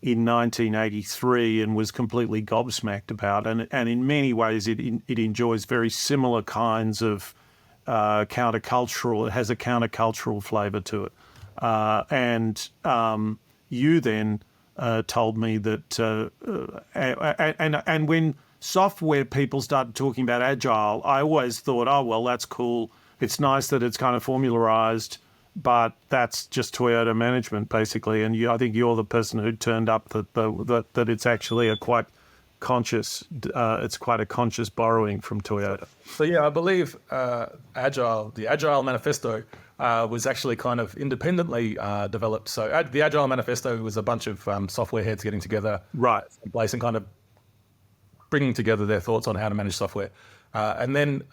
A: in 1983 and was completely gobsmacked about. And in many ways, it enjoys very similar kinds of countercultural. It has a countercultural flavour to it. And you then told me that, and when software people started talking about agile, I always thought, oh, well, that's cool. It's nice that it's kind of formularized, but that's just Toyota management, basically. And I think you're the person who turned up that it's actually a quite conscious, it's quite a conscious borrowing from Toyota.
B: So yeah, I believe the Agile Manifesto was actually kind of independently developed. So the Agile Manifesto was a bunch of software heads getting together,
A: Right,
B: in place, and kind of bringing together their thoughts on how to manage software. And then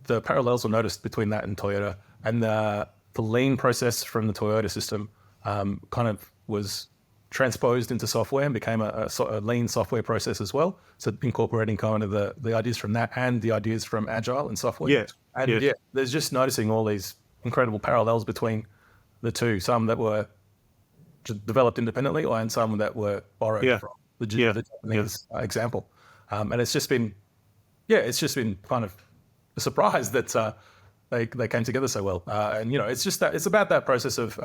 B: the parallels were noticed between that and Toyota, and the lean process from the Toyota system kind of was transposed into software and became a lean software process as well. So incorporating kind of the ideas from that and the ideas from Agile and software.
A: Yeah.
B: And
A: Yeah.
B: yeah, there's just noticing all these incredible parallels between the two, some that were developed independently and some that were borrowed from the Japanese example. And it's just been kind of a surprise that they came together so well. And it's about that process of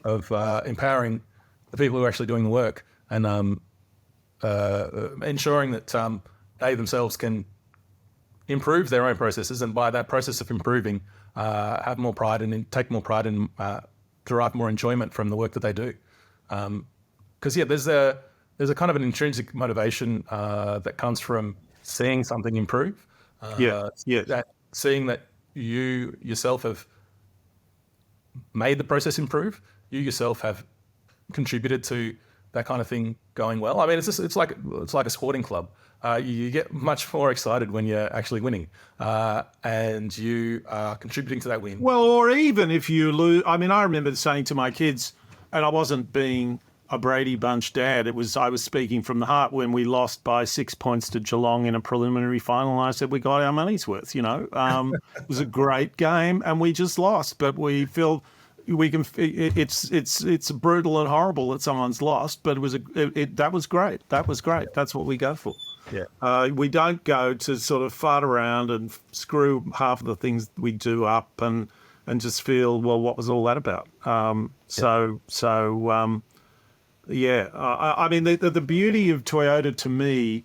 B: empowering the people who are actually doing the work, and ensuring that they themselves can improve their own processes, and by that process of improving, have more pride and take more pride and derive more enjoyment from the work that they do. Because there's a kind of an intrinsic motivation that comes from seeing something improve. Seeing that you yourself have made the process improve, you yourself have contributed to that kind of thing going well. I mean, it's like a sporting club. You get much more excited when you're actually winning, and you are contributing to that win.
A: Well, or even if you lose. I mean, I remember saying to my kids, and I wasn't being a Brady Bunch dad. I was speaking from the heart when we lost by 6 points to Geelong in a preliminary final. And I said we got our money's worth. It was a great game, and we just lost. But we feel we can. It's brutal and horrible that someone's lost, but that was great. That was great. That's what we go for.
B: Yeah.
A: We don't go to sort of fart around and screw half of the things we do up and just feel, well, what was all that about? I mean, the beauty of Toyota to me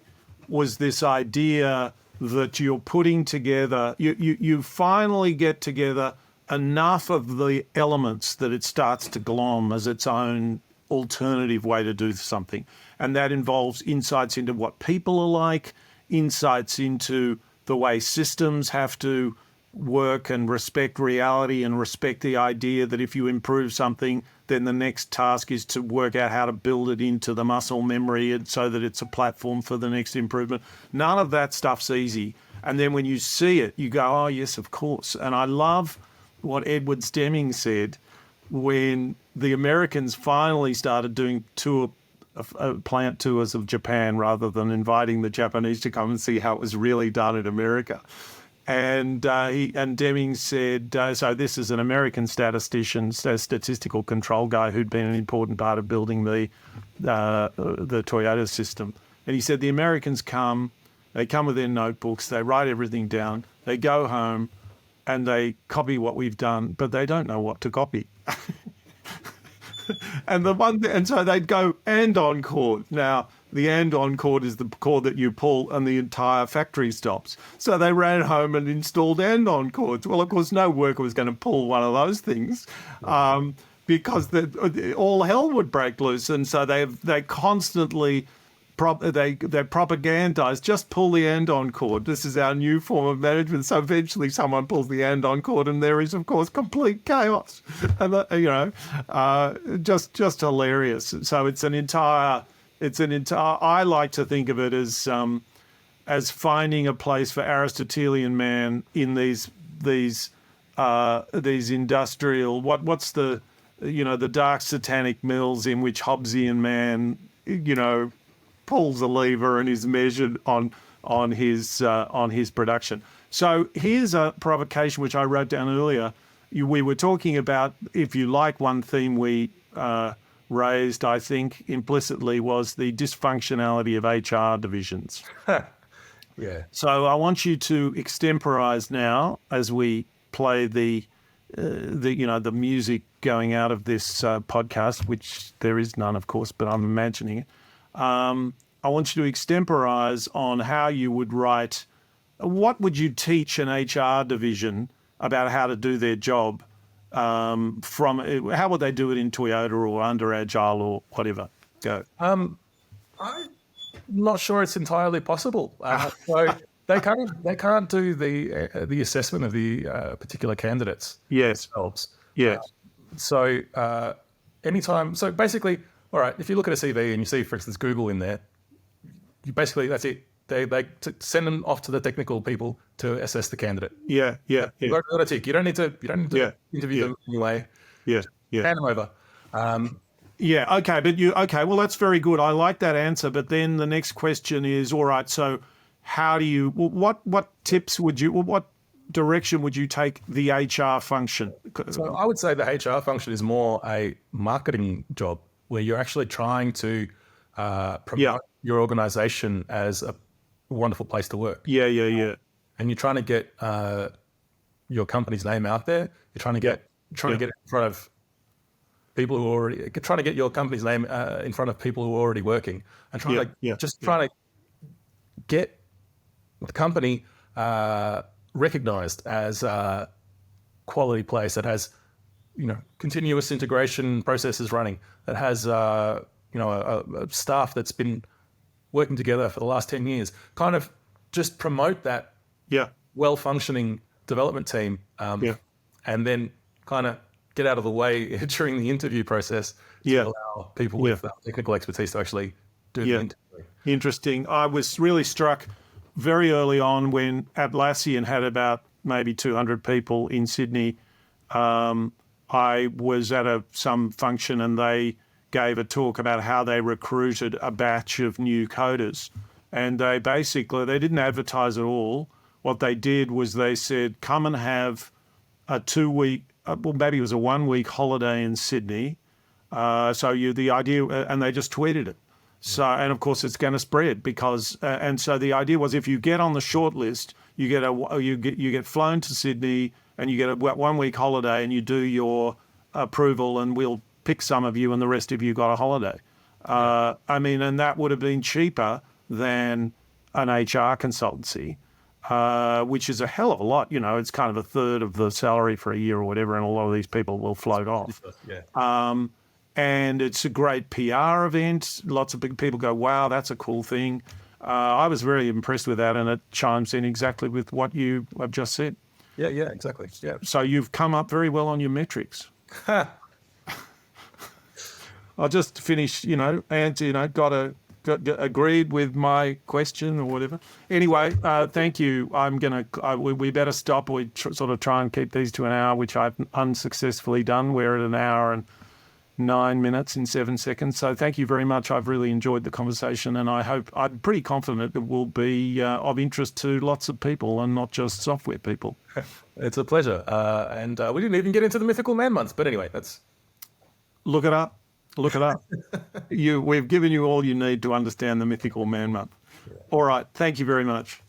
A: was this idea that you're putting together, you finally get together enough of the elements that it starts to glom as its own alternative way to do something. And that involves insights into what people are like, insights into the way systems have to work and respect reality and respect the idea that if you improve something, then the next task is to work out how to build it into the muscle memory and so that it's a platform for the next improvement. None of that stuff's easy. And then when you see it, you go, oh, yes, of course. And I love what Edward Deming said when the Americans finally started doing plant tours of Japan rather than inviting the Japanese to come and see how it was really done in America. And Deming said, so this is an American statistician, statistical control guy who'd been an important part of building the Toyota system. And he said the Americans they come with their notebooks, they write everything down, they go home and they copy what we've done, but they don't know what to copy. And so they'd go and-on chord. Now, the and-on chord is the chord that you pull and the entire factory stops. So they ran home and installed and-on chords. Well, of course, no worker was going to pull one of those things because all hell would break loose. And so they constantly they propagandize, just pull the and-on cord. This is our new form of management. So eventually someone pulls the and-on cord and there is, of course, complete chaos. And, just hilarious. So it's an entire, I like to think of it as finding a place for Aristotelian man in these industrial, what's the dark satanic mills in which Hobbesian man, pulls a lever and is measured on his production. So here's a provocation which I wrote down earlier. We were talking about, if you like, one theme we raised, I think, implicitly was the dysfunctionality of HR divisions.
B: Yeah.
A: So I want you to extemporize now as we play the music going out of this podcast, which there is none, of course, but I'm imagining it. I want you to extemporize on how you would write. What would you teach an HR division about how to do their job? How would they do it in Toyota or under Agile or whatever? Go.
B: I'm not sure it's entirely possible. So they can't do the assessment of the particular candidates themselves.
A: Yes.
B: So anytime. So basically, all right. If you look at a CV and you see, for instance, Google in there, you basically that's it. They send them off to the technical people to assess the candidate.
A: Yeah.
B: You got a tick. You don't need to interview them anyway.
A: Yeah.
B: Hand them over.
A: Okay. Well, that's very good. I like that answer. But then the next question is, all right, so how do you, what tips would you, what direction would you take the HR function?
B: So I would say the HR function is more a marketing job where you're actually trying to promote your organization as a wonderful place to work.
A: Yeah.
B: And you're trying to get your company's name out there. You're trying to get it in front of people who are trying to get your company's name in front of people who are already working, and trying to get the company recognized as a quality place that has, continuous integration processes running, that has, a staff that's been working together for the last 10 years, kind of just promote that well-functioning development team, and then kind of get out of the way during the interview process to allow people with technical expertise to actually do the interview.
A: Interesting. I was really struck very early on when Atlassian had about maybe 200 people in Sydney. I was at some function and they gave a talk about how they recruited a batch of new coders. And they didn't advertise at all. What they did was they said, come and have a 2-week, maybe it was a 1-week holiday in Sydney. The idea, and they just tweeted it. So, and of course it's going to spread because, and so the idea was if you get on the short list, you get flown to Sydney and you get a 1-week holiday and you do your approval and we'll pick some of you and the rest of you got a holiday. And that would have been cheaper than an HR consultancy, which is a hell of a lot. It's kind of a third of the salary for a year or whatever, and a lot of these people will float off. And it's a great PR event. Lots of big people go, wow, that's a cool thing. I was very impressed with that, and it chimes in exactly with what you have just said.
B: Yeah, exactly. Yeah.
A: So you've come up very well on your metrics. I'll just finish, got agreed with my question or whatever. Anyway, thank you. We better stop. We sort of try and keep these to an hour, which I've unsuccessfully done. We're at an hour and 9 minutes and 7 seconds. So thank you very much. I've really enjoyed the conversation, and I'm pretty confident it will be of interest to lots of people and not just software people.
B: It's a pleasure. And we didn't even get into the mythical man month, but anyway,
A: Look it up. We've given you all you need to understand the mythical man month. All right. Thank you very much.